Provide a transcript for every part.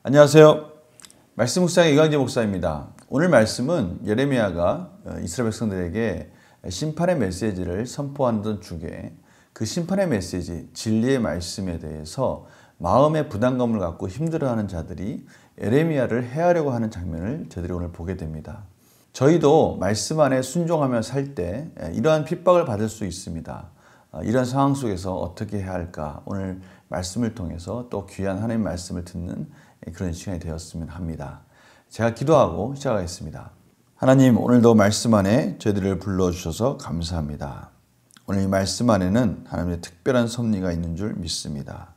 안녕하세요. 말씀 묵상의 이광재 목사입니다. 오늘 말씀은 예레미야가 이스라엘 백성들에게 심판의 메시지를 선포하던 중에 그 심판의 메시지, 진리의 말씀에 대해서 마음의 부담감을 갖고 힘들어하는 자들이 예레미야를 해하려고 하는 장면을 저희들이 오늘 보게 됩니다. 저희도 말씀 안에 순종하며 살 때 이러한 핍박을 받을 수 있습니다. 이런 상황 속에서 어떻게 해야 할까? 오늘 말씀을 통해서 또 귀한 하나님의 말씀을 듣는 그런 시간이 되었으면 합니다. 제가 기도하고 시작하겠습니다. 하나님, 오늘도 말씀 안에 저희들을 불러주셔서 감사합니다. 오늘 이 말씀 안에는 하나님의 특별한 섭리가 있는 줄 믿습니다.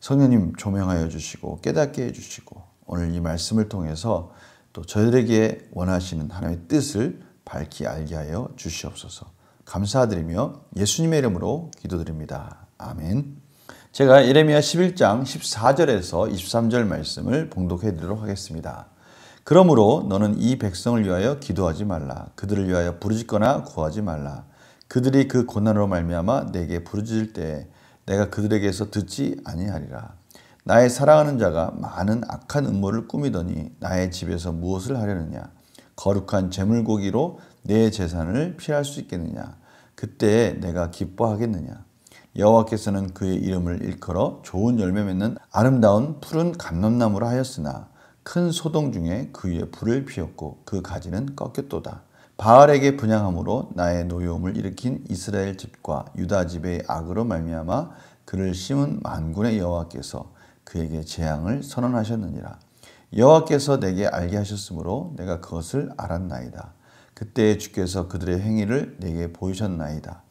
성령님 조명하여 주시고 깨닫게 해주시고 오늘 이 말씀을 통해서 또 저희들에게 원하시는 하나님의 뜻을 밝히 알게 하여 주시옵소서. 감사드리며 예수님의 이름으로 기도드립니다. 아멘. 제가 예레미야 11장 14절에서 23절 말씀을 봉독해 드리도록 하겠습니다. 그러므로 너는 이 백성을 위하여 기도하지 말라. 그들을 위하여 부르짖거나 구하지 말라. 그들이 그 고난으로 말미암아 내게 부르짖을 때에 내가 그들에게서 듣지 아니하리라. 나의 사랑하는 자가 많은 악한 음모를 꾸미더니 나의 집에서 무엇을 하려느냐. 거룩한 제물고기로 내 재산을 피할 수 있겠느냐. 그때에 내가 기뻐하겠느냐. 여호와께서는 그의 이름을 일컬어 좋은 열매 맺는 아름다운 푸른 감람나무라 하였으나 큰 소동 중에 그 위에 불을 피웠고 그 가지는 꺾였도다. 바알에게 분향함으로 나의 노여움을 일으킨 이스라엘 집과 유다 집의 악으로 말미암아 그를 심은 만군의 여호와께서 그에게 재앙을 선언하셨느니라. 여호와께서 내게 알게 하셨으므로 내가 그것을 알았나이다. 그때에 주께서 그들의 행위를 내게 보이셨나이다.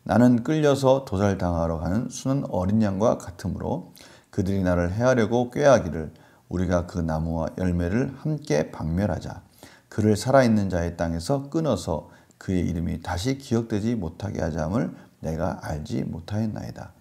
나는 끌려서 도살당하러 가는 순한 어린 양과 같으므로 그들이 나를 해하려고 꾀하기를 우리가 그 나무와 열매를 함께 박멸하자. 그를 살아있는 자의 땅에서 끊어서 그의 이름이 다시 기억되지 못하게 하자함을 내가 알지 못하였나이다.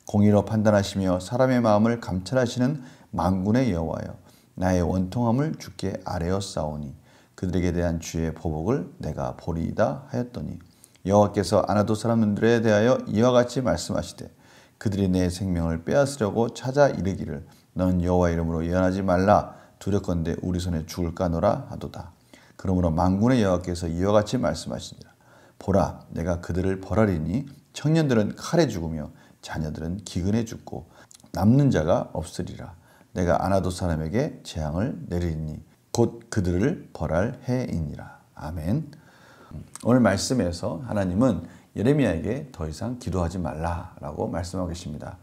공의로 판단하시며 사람의 마음을 감찰하시는 만군의 여호와여, 나의 원통함을 주께 아뢰었사오니 그들에게 대한 주의 보복을 내가 보리이다 하였더니 여호와께서 아나도 사람들에 대하여 이와 같이 말씀하시되 그들이 내 생명을 빼앗으려고 찾아 이르기를 너는 여호와 이름으로 예언하지 말라. 두렵건대 우리 손에 죽을까노라 하도다. 그러므로 만군의 여호와께서 이와 같이 말씀하시니라. 보라, 내가 그들을 벌하리니 청년들은 칼에 죽으며 자녀들은 기근에 죽고 남는 자가 없으리라. 내가 아나도 사람에게 재앙을 내리니 곧 그들을 벌할 해이니라. 아멘. 오늘 말씀에서 하나님은 예레미야에게 더 이상 기도하지 말라라고 말씀하고 계십니다.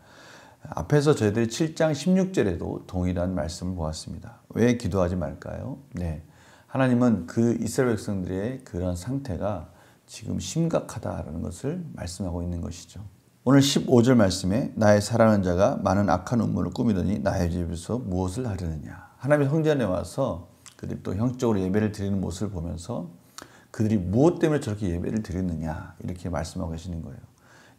앞에서 저희들이 7장 16절에도 동일한 말씀을 보았습니다. 왜 기도하지 말까요? 네, 하나님은 그 이스라엘 백성들의 그런 상태가 지금 심각하다라는 것을 말씀하고 있는 것이죠. 오늘 15절 말씀에 나의 사랑하는 자가 많은 악한 음모를 꾸미더니 나의 집에서 무엇을 하려느냐. 하나님의 성전에 와서 그들이 또 형적으로 예배를 드리는 모습을 보면서 그들이 무엇 때문에 저렇게 예배를 드리느냐 이렇게 말씀하고 계시는 거예요.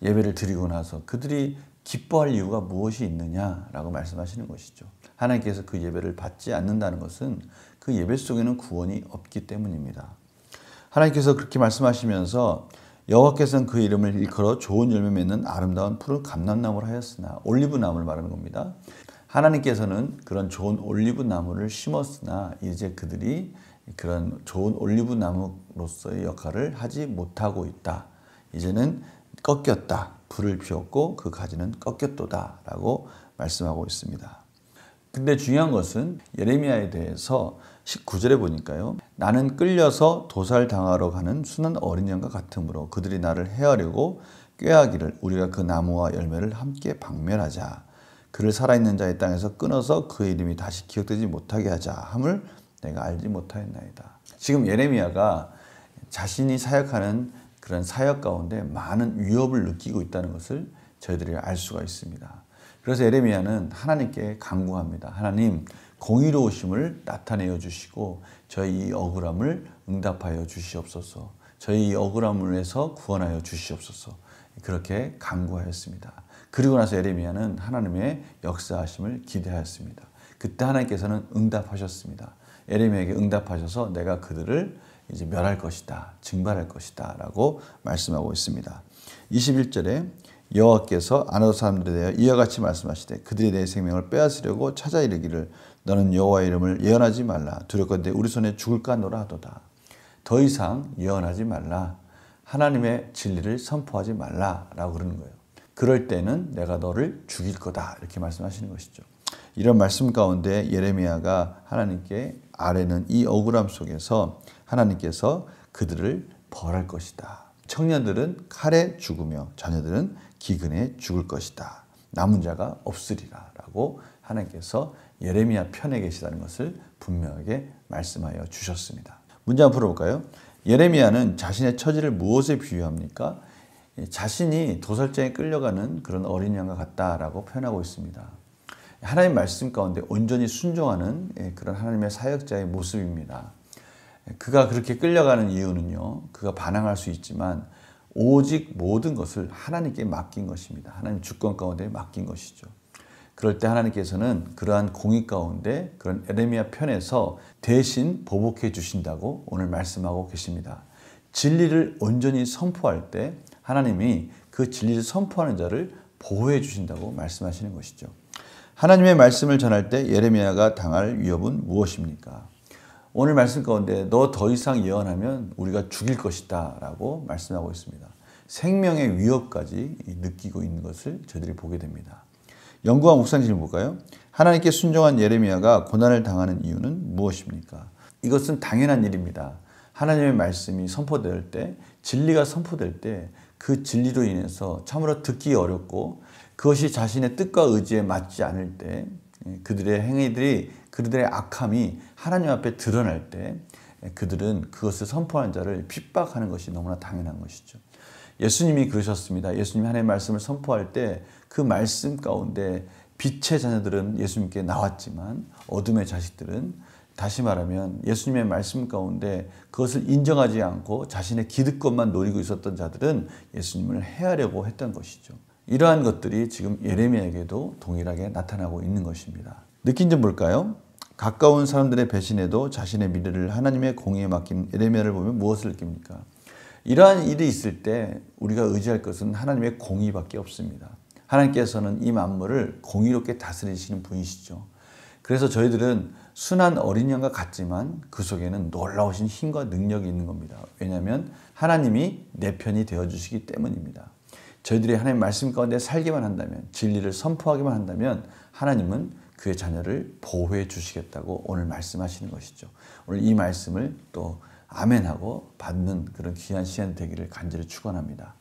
예배를 드리고 나서 그들이 기뻐할 이유가 무엇이 있느냐라고 말씀하시는 것이죠. 하나님께서 그 예배를 받지 않는다는 것은 그 예배 속에는 구원이 없기 때문입니다. 하나님께서 그렇게 말씀하시면서 여호와께서는 그 이름을 일컬어 좋은 열매 맺는 아름다운 푸른 감람나무를 하였으나 올리브 나무를 말하는 겁니다. 하나님께서는 그런 좋은 올리브 나무를 심었으나 이제 그들이 그런 좋은 올리브 나무로서의 역할을 하지 못하고 있다. 이제는 꺾였다. 불을 피웠고 그 가지는 꺾였도다 라고 말씀하고 있습니다. 근데 중요한 것은 예레미야에 대해서 19절에 보니까요. 나는 끌려서 도살당하러 가는 순한 어린 양과 같으므로 그들이 나를 해하려고 꾀하기를 우리가 그 나무와 열매를 함께 박멸하자. 그를 살아있는 자의 땅에서 끊어서 그의 이름이 다시 기억되지 못하게 하자 함을 내가 알지 못하였나이다. 지금 예레미야가 자신이 사역하는 그런 사역 가운데 많은 위협을 느끼고 있다는 것을 저희들이 알 수가 있습니다. 그래서 예레미야는 하나님께 간구합니다. 하나님, 공의로우심을 나타내어 주시고 저희 이 억울함을 응답하여 주시옵소서. 저희 이 억울함에서 구원하여 주시옵소서. 그렇게 간구하였습니다. 그리고 나서 예레미야는 하나님의 역사하심을 기대하였습니다. 그때 하나님께서는 응답하셨습니다. 예레미야에게 응답하셔서 내가 그들을 이제 멸할 것이다, 증발할 것이다 라고 말씀하고 있습니다. 21절에 여호와께서 아나도 사람들에 대하여 이와 같이 말씀하시되 그들이 내 생명을 빼앗으려고 찾아 이르기를 너는 여호와의 이름을 예언하지 말라. 두렵건대 우리 손에 죽을까 하노라 하도다. 더 이상 예언하지 말라. 하나님의 진리를 선포하지 말라라고 그러는 거예요. 그럴 때는 내가 너를 죽일 거다 이렇게 말씀하시는 것이죠. 이런 말씀 가운데 예레미야가 하나님께 아뢰는 이 억울함 속에서 하나님께서 그들을 벌할 것이다. 청년들은 칼에 죽으며 자녀들은 기근에 죽을 것이다. 남은 자가 없으리라 라고 하나님께서 예레미야 편에 계시다는 것을 분명하게 말씀하여 주셨습니다. 문제 한번 풀어볼까요? 예레미야는 자신의 처지를 무엇에 비유합니까? 자신이 도살장에 끌려가는 그런 어린 양과 같다라고 표현하고 있습니다. 하나님 말씀 가운데 온전히 순종하는 그런 하나님의 사역자의 모습입니다. 그가 그렇게 끌려가는 이유는요, 그가 반항할 수 있지만 오직 모든 것을 하나님께 맡긴 것입니다. 하나님 주권 가운데 맡긴 것이죠. 그럴 때 하나님께서는 그러한 공의 가운데 그런 예레미야 편에서 대신 보복해 주신다고 오늘 말씀하고 계십니다. 진리를 온전히 선포할 때 하나님이 그 진리를 선포하는 자를 보호해 주신다고 말씀하시는 것이죠. 하나님의 말씀을 전할 때 예레미야가 당할 위협은 무엇입니까? 오늘 말씀 가운데 너 더 이상 예언하면 우리가 죽일 것이다 라고 말씀하고 있습니다. 생명의 위협까지 느끼고 있는 것을 저희들이 보게 됩니다. 연구와 묵상을 볼까요? 하나님께 순종한 예레미야가 고난을 당하는 이유는 무엇입니까? 이것은 당연한 일입니다. 하나님의 말씀이 선포될 때, 진리가 선포될 때 그 진리로 인해서 참으로 듣기 어렵고 그것이 자신의 뜻과 의지에 맞지 않을 때 그들의 행위들이 그들의 악함이 하나님 앞에 드러날 때 그들은 그것을 선포하는 자를 핍박하는 것이 너무나 당연한 것이죠. 예수님이 그러셨습니다. 예수님이 하나님의 말씀을 선포할 때 그 말씀 가운데 빛의 자녀들은 예수님께 나왔지만 어둠의 자식들은 다시 말하면 예수님의 말씀 가운데 그것을 인정하지 않고 자신의 기득권만 노리고 있었던 자들은 예수님을 해하려고 했던 것이죠. 이러한 것들이 지금 예레미야에게도 동일하게 나타나고 있는 것입니다. 느낀 점 볼까요? 가까운 사람들의 배신에도 자신의 미래를 하나님의 공의에 맡긴 예레미야를 보면 무엇을 느낍니까? 이러한 일이 있을 때 우리가 의지할 것은 하나님의 공의밖에 없습니다. 하나님께서는 이 만물을 공의롭게 다스리시는 분이시죠. 그래서 저희들은 순한 어린 양과 같지만 그 속에는 놀라우신 힘과 능력이 있는 겁니다. 왜냐하면 하나님이 내 편이 되어주시기 때문입니다. 저희들이 하나님 말씀 가운데 살기만 한다면, 진리를 선포하기만 한다면 하나님은 그의 자녀를 보호해 주시겠다고 오늘 말씀하시는 것이죠. 오늘 이 말씀을 또 아멘하고 받는 그런 귀한 시간 되기를 간절히 축원합니다.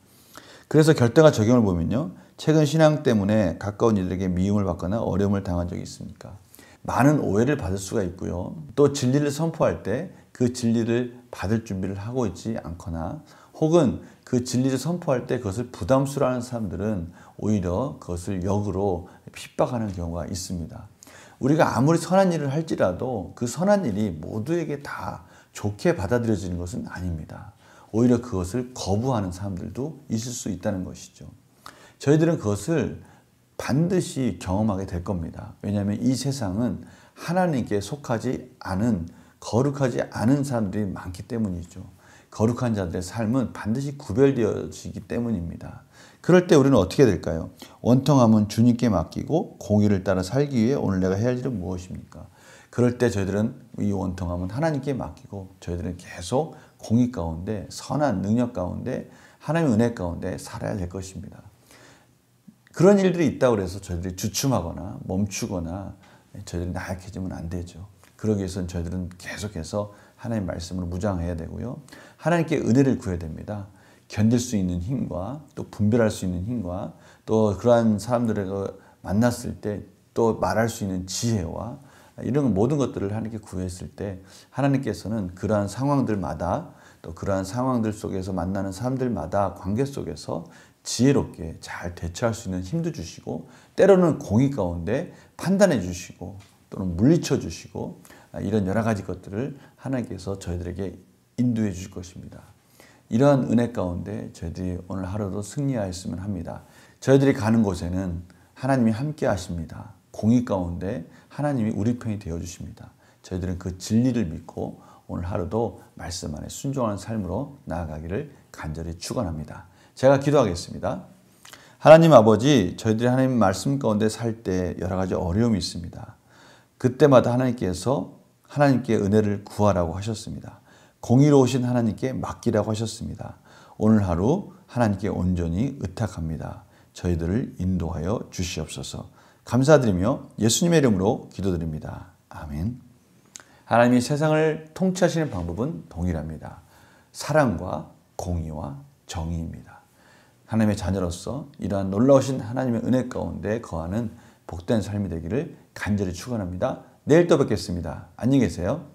그래서 결단과 적용을 보면요, 최근 신앙 때문에 가까운 이들에게 미움을 받거나 어려움을 당한 적이 있습니까? 많은 오해를 받을 수가 있고요. 또 진리를 선포할 때 그 진리를 받을 준비를 하고 있지 않거나 혹은 그 진리를 선포할 때 그것을 부담스러워하는 사람들은 오히려 그것을 역으로 핍박하는 경우가 있습니다. 우리가 아무리 선한 일을 할지라도 그 선한 일이 모두에게 다 좋게 받아들여지는 것은 아닙니다. 오히려 그것을 거부하는 사람들도 있을 수 있다는 것이죠. 저희들은 그것을 반드시 경험하게 될 겁니다. 왜냐하면 이 세상은 하나님께 속하지 않은, 거룩하지 않은 사람들이 많기 때문이죠. 거룩한 자들의 삶은 반드시 구별되어지기 때문입니다. 그럴 때 우리는 어떻게 될까요? 원통함은 주님께 맡기고 공의를 따라 살기 위해 오늘 내가 해야 할 일은 무엇입니까? 그럴 때 저희들은 이 원통함은 하나님께 맡기고 저희들은 계속 공의 가운데, 선한 능력 가운데, 하나님의 은혜 가운데 살아야 될 것입니다. 그런 일들이 있다고 해서 저희들이 주춤하거나 멈추거나 저희들이 나약해지면 안 되죠. 그러기 위해서는 저희들은 계속해서 하나님의 말씀으로 무장해야 되고요. 하나님께 은혜를 구해야 됩니다. 견딜 수 있는 힘과 또 분별할 수 있는 힘과 또 그러한 사람들을 만났을 때 또 말할 수 있는 지혜와 이런 모든 것들을 하나님께 구했을 때 하나님께서는 그러한 상황들마다 또 그러한 상황들 속에서 만나는 사람들마다 관계 속에서 지혜롭게 잘 대처할 수 있는 힘도 주시고 때로는 공의 가운데 판단해 주시고 또는 물리쳐 주시고 이런 여러 가지 것들을 하나님께서 저희들에게 인도해 주실 것입니다. 이러한 은혜 가운데 저희들이 오늘 하루도 승리하였으면 합니다. 저희들이 가는 곳에는 하나님이 함께 하십니다. 공의 가운데 하나님이 우리 편이 되어주십니다. 저희들은 그 진리를 믿고 오늘 하루도 말씀 안에 순종하는 삶으로 나아가기를 간절히 축원합니다. 제가 기도하겠습니다. 하나님 아버지, 저희들이 하나님 말씀 가운데 살 때 여러 가지 어려움이 있습니다. 그때마다 하나님께서 하나님께 은혜를 구하라고 하셨습니다. 공의로우신 하나님께 맡기라고 하셨습니다. 오늘 하루 하나님께 온전히 의탁합니다. 저희들을 인도하여 주시옵소서. 감사드리며 예수님의 이름으로 기도드립니다. 아멘. 하나님이 세상을 통치하시는 방법은 동일합니다. 사랑과 공의와 정의입니다. 하나님의 자녀로서 이러한 놀라우신 하나님의 은혜 가운데 거하는 복된 삶이 되기를 간절히 축원합니다. 내일 또 뵙겠습니다. 안녕히 계세요.